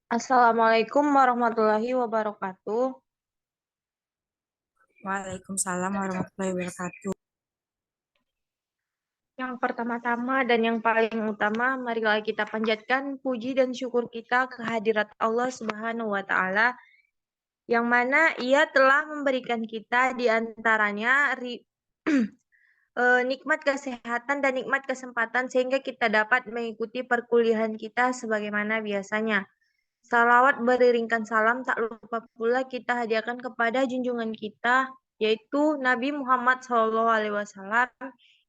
Assalamualaikum warahmatullahi wabarakatuh. Waalaikumsalam warahmatullahi wabarakatuh. Yang pertama-tama dan yang paling utama, marilah kita panjatkan puji dan syukur kita kehadirat Allah Subhanahu wa Ta'ala, yang mana Ia telah memberikan kita di antaranya nikmat kesehatan dan nikmat kesempatan sehingga kita dapat mengikuti perkuliahan kita sebagaimana biasanya. Salawat beriringkan salam tak lupa pula kita hadiahkan kepada junjungan kita yaitu Nabi Muhammad SAW,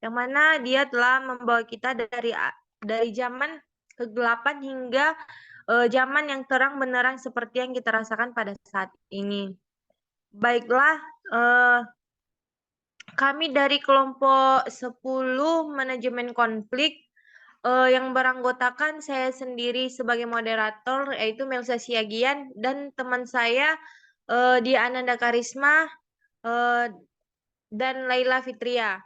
yang mana dia telah membawa kita dari zaman kegelapan hingga zaman yang terang benderang seperti yang kita rasakan pada saat ini. Baiklah, kami dari kelompok 10 manajemen konflik yang beranggotakan saya sendiri sebagai moderator yaitu Melsa Siagian dan teman saya Dia Ananda Karisma dan Laila Fitria.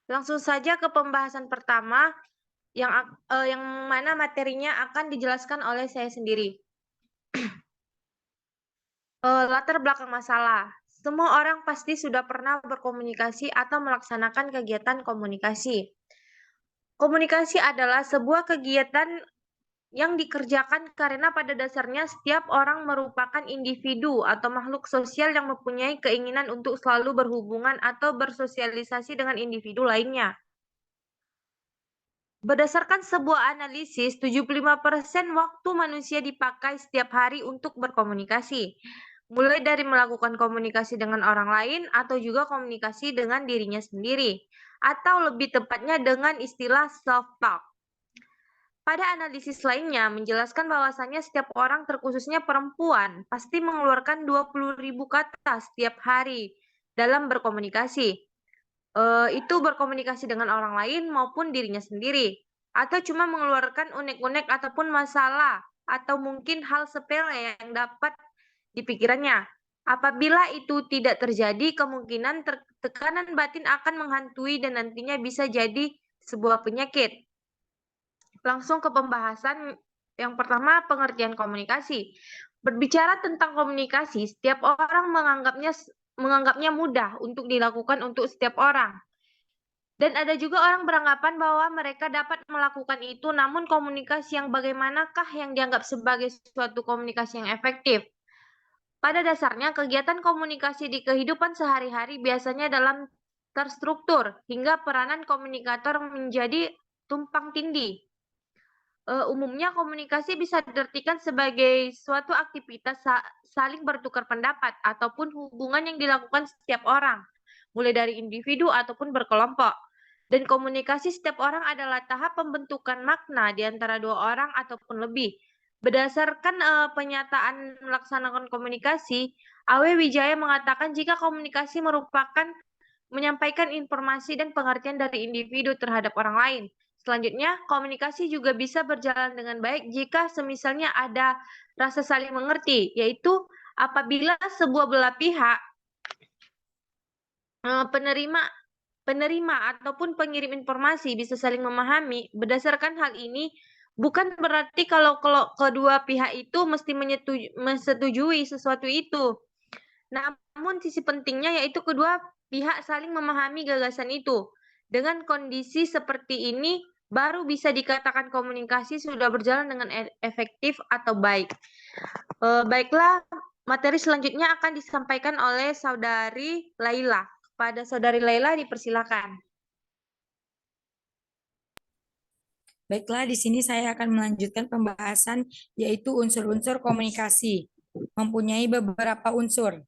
Langsung saja ke pembahasan pertama yang mana materinya akan dijelaskan oleh saya sendiri. Latar belakang masalah. Semua orang pasti sudah pernah berkomunikasi atau melaksanakan kegiatan komunikasi. Komunikasi adalah sebuah kegiatan yang dikerjakan karena pada dasarnya setiap orang merupakan individu atau makhluk sosial yang mempunyai keinginan untuk selalu berhubungan atau bersosialisasi dengan individu lainnya. Berdasarkan sebuah analisis, 75% waktu manusia dipakai setiap hari untuk berkomunikasi. Mulai dari melakukan komunikasi dengan orang lain atau juga komunikasi dengan dirinya sendiri. Atau lebih tepatnya dengan istilah self-talk. Pada analisis lainnya menjelaskan bahwasannya setiap orang terkhususnya perempuan pasti mengeluarkan 20.000 kata setiap hari dalam berkomunikasi. Itu berkomunikasi dengan orang lain maupun dirinya sendiri. Atau cuma mengeluarkan unek-unek ataupun masalah atau mungkin hal sepele yang dapat dipikirannya. Apabila itu tidak terjadi, kemungkinan tekanan batin akan menghantui dan nantinya bisa jadi sebuah penyakit. Langsung ke pembahasan yang pertama, pengertian komunikasi. Berbicara tentang komunikasi, setiap orang menganggapnya mudah untuk dilakukan untuk setiap orang. Dan ada juga orang beranggapan bahwa mereka dapat melakukan itu, namun komunikasi yang bagaimanakah yang dianggap sebagai suatu komunikasi yang efektif? Pada dasarnya, kegiatan komunikasi di kehidupan sehari-hari biasanya dalam terstruktur, hingga peranan komunikator menjadi tumpang tindih. Umumnya komunikasi bisa diartikan sebagai suatu aktivitas saling bertukar pendapat ataupun hubungan yang dilakukan setiap orang, mulai dari individu ataupun berkelompok. Dan komunikasi setiap orang adalah tahap pembentukan makna di antara dua orang ataupun lebih. Berdasarkan penyataan melaksanakan komunikasi, Awe Wijaya mengatakan jika komunikasi merupakan menyampaikan informasi dan pengertian dari individu terhadap orang lain. Selanjutnya, komunikasi juga bisa berjalan dengan baik jika semisalnya ada rasa saling mengerti, yaitu apabila sebuah belah pihak penerima ataupun pengirim informasi bisa saling memahami. Berdasarkan hal ini, bukan berarti kalau kedua pihak itu mesti menyetujui sesuatu itu. Namun sisi pentingnya yaitu kedua pihak saling memahami gagasan itu. Dengan kondisi seperti ini, baru bisa dikatakan komunikasi sudah berjalan dengan efektif atau baik. Baiklah, materi selanjutnya akan disampaikan oleh Saudari Laila. Kepada Saudari Laila dipersilakan. Baiklah, di sini saya akan melanjutkan pembahasan yaitu unsur-unsur komunikasi. Mempunyai beberapa unsur.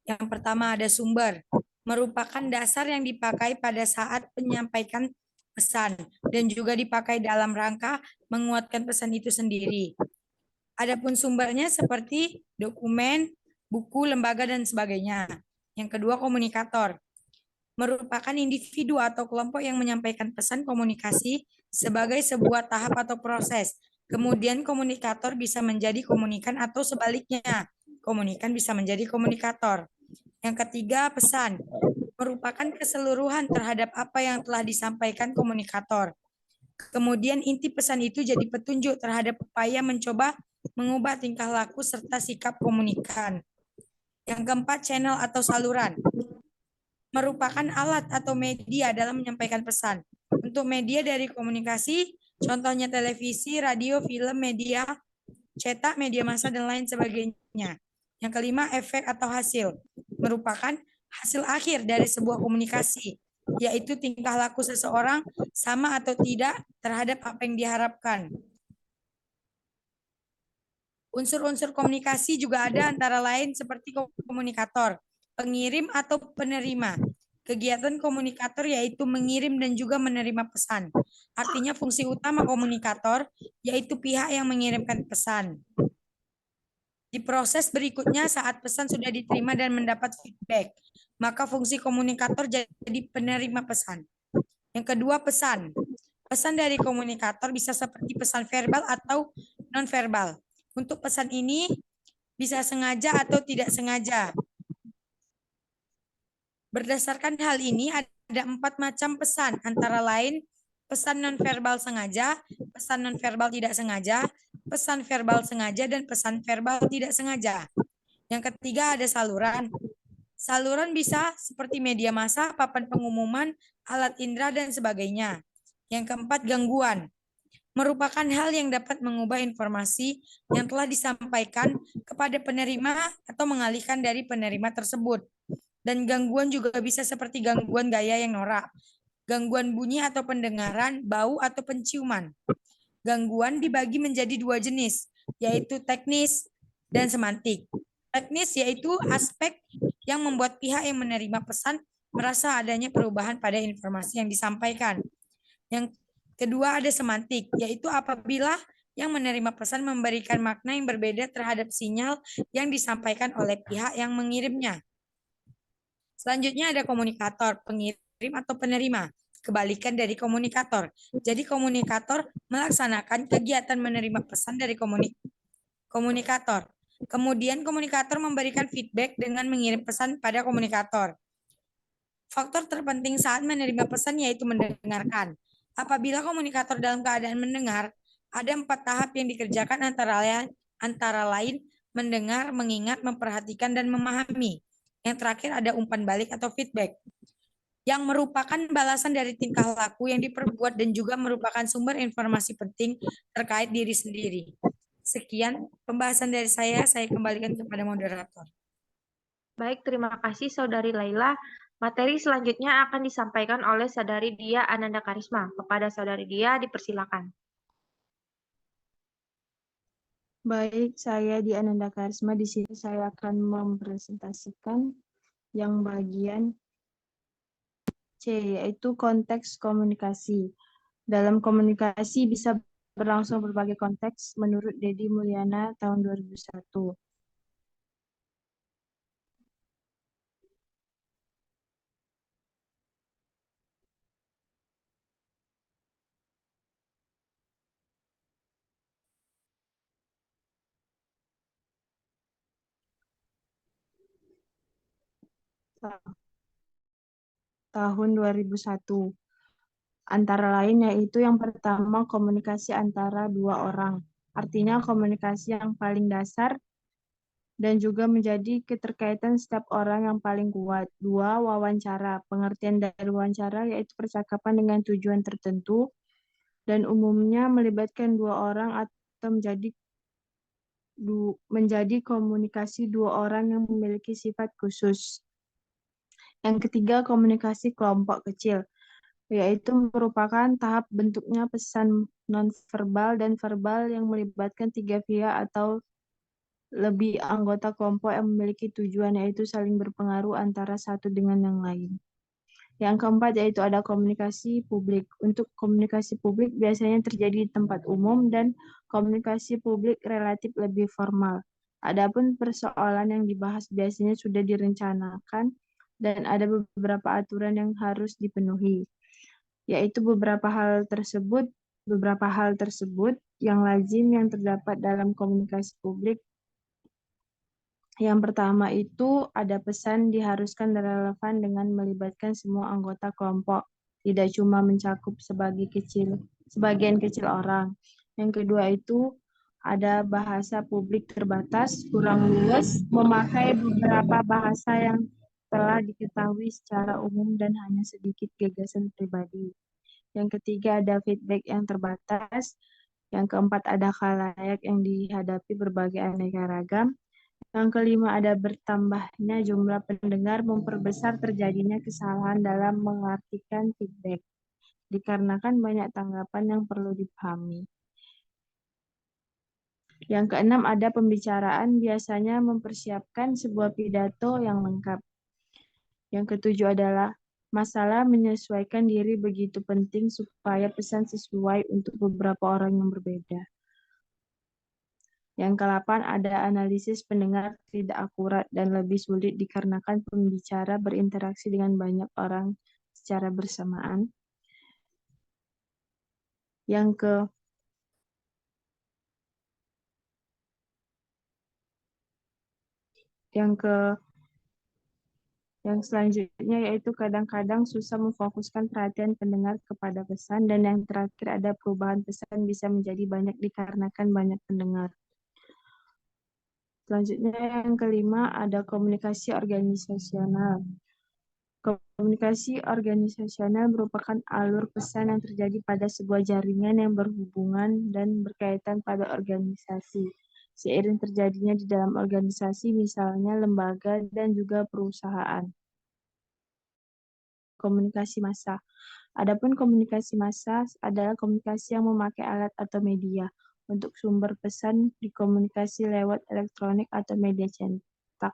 Yang pertama ada sumber, merupakan dasar yang dipakai pada saat menyampaikan pesan dan juga dipakai dalam rangka menguatkan pesan itu sendiri. Adapun sumbernya seperti dokumen, buku, lembaga, dan sebagainya. Yang kedua, komunikator. Merupakan individu atau kelompok yang menyampaikan pesan komunikasi sebagai sebuah tahap atau proses. Kemudian komunikator bisa menjadi komunikan atau sebaliknya. Komunikan bisa menjadi komunikator. Yang ketiga, pesan. Merupakan keseluruhan terhadap apa yang telah disampaikan komunikator. Kemudian inti pesan itu jadi petunjuk terhadap upaya mencoba mengubah tingkah laku serta sikap komunikan. Yang keempat, channel atau saluran. Merupakan alat atau media dalam menyampaikan pesan. Untuk media dari komunikasi, contohnya televisi, radio, film, media cetak, media massa, dan lain sebagainya. Yang kelima, efek atau hasil. Merupakan hasil akhir dari sebuah komunikasi, yaitu tingkah laku seseorang sama atau tidak terhadap apa yang diharapkan. Unsur-unsur komunikasi juga ada antara lain seperti komunikator, pengirim atau penerima. Kegiatan komunikator yaitu mengirim dan juga menerima pesan. Artinya fungsi utama komunikator yaitu pihak yang mengirimkan pesan. Di proses berikutnya saat pesan sudah diterima dan mendapat feedback, maka fungsi komunikator jadi penerima pesan. Yang kedua, pesan. Pesan dari komunikator bisa seperti pesan verbal atau non-verbal. Untuk pesan ini bisa sengaja atau tidak sengaja. Berdasarkan hal ini ada 4 macam pesan, antara lain pesan non-verbal sengaja, pesan non-verbal tidak sengaja, pesan verbal sengaja, dan pesan verbal tidak sengaja. Yang ketiga ada saluran. Saluran bisa seperti media massa, papan pengumuman, alat indera, dan sebagainya. Yang keempat, gangguan. Merupakan hal yang dapat mengubah informasi yang telah disampaikan kepada penerima atau mengalihkan dari penerima tersebut. Dan gangguan juga bisa seperti gangguan gaya yang norak, gangguan bunyi atau pendengaran, bau atau penciuman. Gangguan dibagi menjadi 2 jenis, yaitu teknis dan semantik. Teknis yaitu aspek yang membuat pihak yang menerima pesan merasa adanya perubahan pada informasi yang disampaikan. Yang kedua ada semantik, yaitu apabila yang menerima pesan memberikan makna yang berbeda terhadap sinyal yang disampaikan oleh pihak yang mengirimnya. Selanjutnya ada komunikator, pengirim atau penerima. Kebalikan dari komunikator. Jadi komunikator melaksanakan kegiatan menerima pesan dari komunikator. Kemudian komunikator memberikan feedback dengan mengirim pesan pada komunikator. Faktor terpenting saat menerima pesan yaitu mendengarkan. Apabila komunikator dalam keadaan mendengar, ada 4 tahap yang dikerjakan antara lain mendengar, mengingat, memperhatikan, dan memahami. Yang terakhir ada umpan balik atau feedback, yang merupakan balasan dari tingkah laku yang diperbuat dan juga merupakan sumber informasi penting terkait diri sendiri. Sekian pembahasan dari saya kembalikan kepada moderator. Baik, terima kasih Saudari Laila. Materi selanjutnya akan disampaikan oleh Saudari Dia Ananda Karisma. Kepada Saudari Dia, dipersilakan. Baik, saya di Ananda Karisma. Di sini saya akan mempresentasikan yang bagian C, yaitu konteks komunikasi. Dalam komunikasi bisa berlangsung berbagai konteks menurut Dedi Mulyana tahun 2001. Tahun 2001. Antara lain yaitu yang pertama komunikasi antara 2 orang. Artinya komunikasi yang paling dasar dan juga menjadi keterkaitan setiap orang yang paling kuat. 2, wawancara. Pengertian dari wawancara yaitu percakapan dengan tujuan tertentu dan umumnya melibatkan 2 orang atau menjadi komunikasi 2 orang yang memiliki sifat khusus. Yang ketiga, komunikasi kelompok kecil, yaitu merupakan tahap bentuknya pesan nonverbal dan verbal yang melibatkan 3 pihak atau lebih anggota kelompok yang memiliki tujuan, yaitu saling berpengaruh antara satu dengan yang lain. Yang keempat yaitu ada komunikasi publik. Untuk komunikasi publik biasanya terjadi di tempat umum dan komunikasi publik relatif lebih formal. Adapun persoalan yang dibahas biasanya sudah direncanakan dan ada beberapa aturan yang harus dipenuhi, yaitu beberapa hal tersebut yang lazim yang terdapat dalam komunikasi publik. Yang pertama itu ada pesan diharuskan relevan dengan melibatkan semua anggota kelompok, tidak cuma mencakup sebagai kecil. sebagian kecil orang. Yang kedua itu ada bahasa publik terbatas, kurang luas, memakai beberapa bahasa yang telah diketahui secara umum dan hanya sedikit gagasan pribadi. Yang ketiga ada feedback yang terbatas. Yang keempat ada khalayak yang dihadapi berbagai aneka ragam. Yang kelima ada bertambahnya jumlah pendengar memperbesar terjadinya kesalahan dalam mengartikan feedback, dikarenakan banyak tanggapan yang perlu dipahami. Yang keenam ada pembicaraan biasanya mempersiapkan sebuah pidato yang lengkap. Yang ketujuh adalah masalah menyesuaikan diri begitu penting supaya pesan sesuai untuk beberapa orang yang berbeda. Yang ke-8 ada analisis pendengar tidak akurat dan lebih sulit dikarenakan pembicara berinteraksi dengan banyak orang secara bersamaan. Yang selanjutnya yaitu kadang-kadang susah memfokuskan perhatian pendengar kepada pesan, dan yang terakhir ada perubahan pesan bisa menjadi banyak dikarenakan banyak pendengar. Selanjutnya yang kelima ada komunikasi organisasional. Komunikasi organisasional merupakan alur pesan yang terjadi pada sebuah jaringan yang berhubungan dan berkaitan pada organisasi. Seiring terjadinya di dalam organisasi, misalnya lembaga dan juga perusahaan. Komunikasi massa. Adapun komunikasi massa adalah komunikasi yang memakai alat atau media. Untuk sumber pesan dikomunikasi lewat elektronik atau media cetak.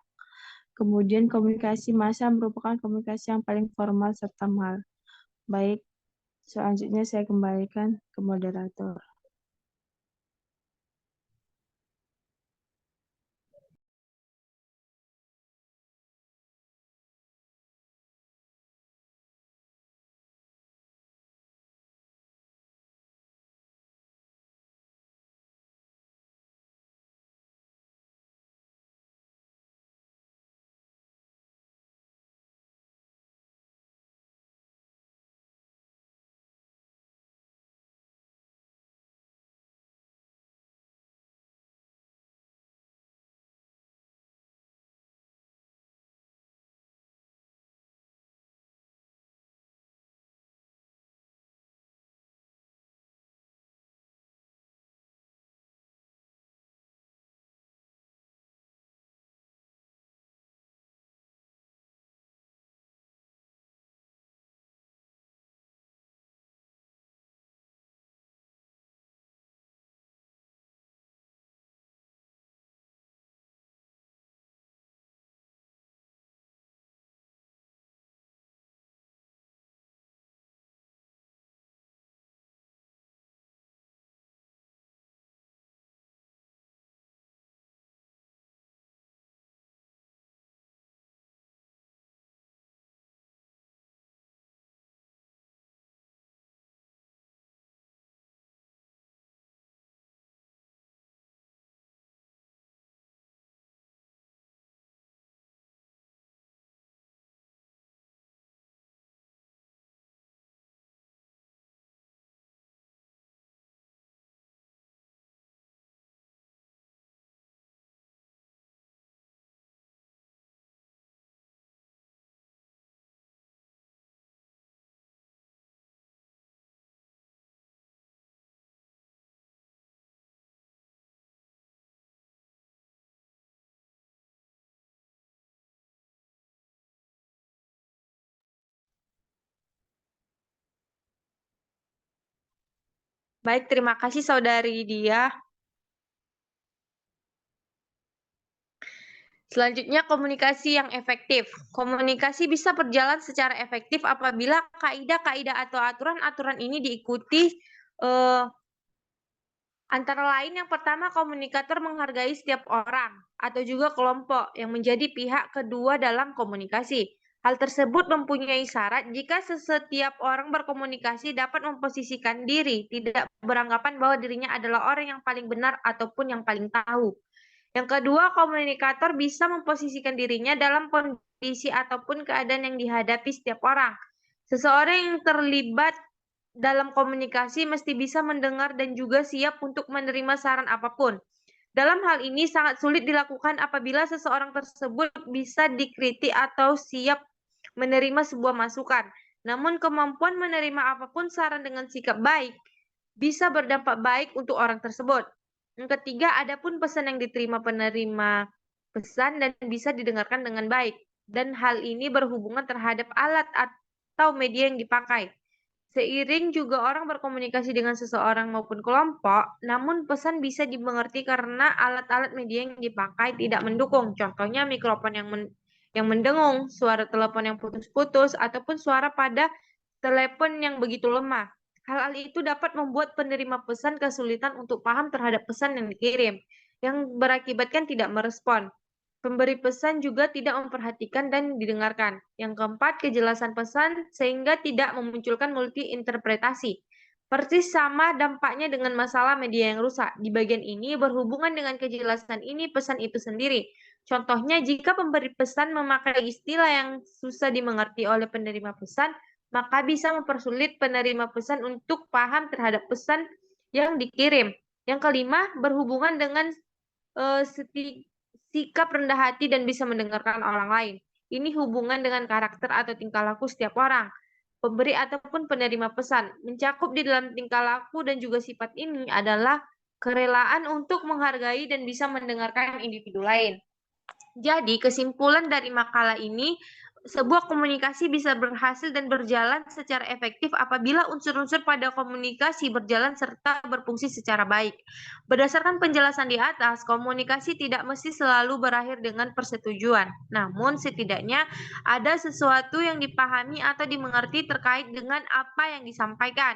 Kemudian komunikasi massa merupakan komunikasi yang paling formal serta mahal. Baik, selanjutnya saya kembalikan ke moderator. Baik, terima kasih Saudari Dia. Selanjutnya, komunikasi yang efektif. Komunikasi bisa berjalan secara efektif apabila kaidah-kaidah atau aturan-aturan ini diikuti. Antara lain, yang pertama, komunikator menghargai setiap orang atau juga kelompok yang menjadi pihak kedua dalam komunikasi. Hal tersebut mempunyai syarat jika setiap orang berkomunikasi dapat memposisikan diri, tidak beranggapan bahwa dirinya adalah orang yang paling benar ataupun yang paling tahu. Yang kedua, komunikator bisa memposisikan dirinya dalam kondisi ataupun keadaan yang dihadapi setiap orang. Seseorang yang terlibat dalam komunikasi mesti bisa mendengar dan juga siap untuk menerima saran apapun. Dalam hal ini sangat sulit dilakukan apabila seseorang tersebut bisa dikritik atau siap menerima sebuah masukan. Namun kemampuan menerima apapun saran dengan sikap baik bisa berdampak baik untuk orang tersebut. Yang ketiga, adapun pesan yang diterima penerima pesan dan bisa didengarkan dengan baik. Dan hal ini berhubungan terhadap alat atau media yang dipakai. Seiring juga orang berkomunikasi dengan seseorang maupun kelompok, namun pesan bisa dimengerti karena alat-alat media yang dipakai tidak mendukung. Contohnya mikrofon yang mendengung, suara telepon yang putus-putus, ataupun suara pada telepon yang begitu lemah. Hal-hal itu dapat membuat penerima pesan kesulitan untuk paham terhadap pesan yang dikirim, yang berakibatkan tidak merespon. Pemberi pesan juga tidak memperhatikan dan didengarkan. Yang keempat, kejelasan pesan sehingga tidak memunculkan multi interpretasi. Persis sama dampaknya dengan masalah media yang rusak. Di bagian ini berhubungan dengan kejelasan ini pesan itu sendiri. Contohnya, jika pemberi pesan memakai istilah yang susah dimengerti oleh penerima pesan, maka bisa mempersulit penerima pesan untuk paham terhadap pesan yang dikirim. Yang kelima, berhubungan dengan sikap rendah hati dan bisa mendengarkan orang lain. Ini hubungan dengan karakter atau tingkah laku setiap orang, pemberi ataupun penerima pesan. Mencakup di dalam tingkah laku dan juga sifat ini adalah kerelaan untuk menghargai dan bisa mendengarkan individu lain. Jadi, kesimpulan dari makalah ini, sebuah komunikasi bisa berhasil dan berjalan secara efektif apabila unsur-unsur pada komunikasi berjalan serta berfungsi secara baik. Berdasarkan penjelasan di atas, komunikasi tidak mesti selalu berakhir dengan persetujuan. Namun, setidaknya ada sesuatu yang dipahami atau dimengerti terkait dengan apa yang disampaikan.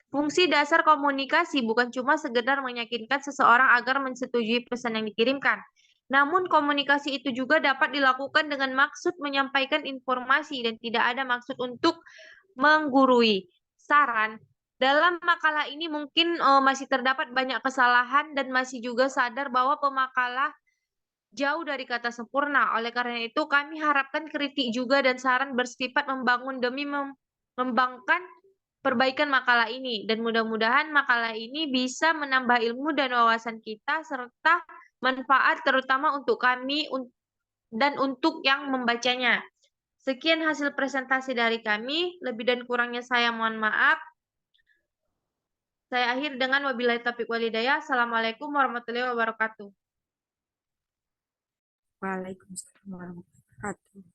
Fungsi dasar komunikasi bukan cuma sekedar meyakinkan seseorang agar menyetujui pesan yang dikirimkan. Namun komunikasi itu juga dapat dilakukan dengan maksud menyampaikan informasi dan tidak ada maksud untuk menggurui. Saran, dalam makalah ini mungkin masih terdapat banyak kesalahan dan masih juga sadar bahwa pemakalah jauh dari kata sempurna. Oleh karena itu, kami harapkan kritik juga dan saran bersifat membangun demi mengembangkan perbaikan makalah ini. Dan mudah-mudahan makalah ini bisa menambah ilmu dan wawasan kita serta manfaat terutama untuk kami dan untuk yang membacanya. Sekian hasil presentasi dari kami. Lebih dan kurangnya saya mohon maaf. Saya akhir dengan wabillahi taufiq walhidayah. Assalamualaikum warahmatullahi wabarakatuh. Waalaikumsalam warahmatullahi wabarakatuh.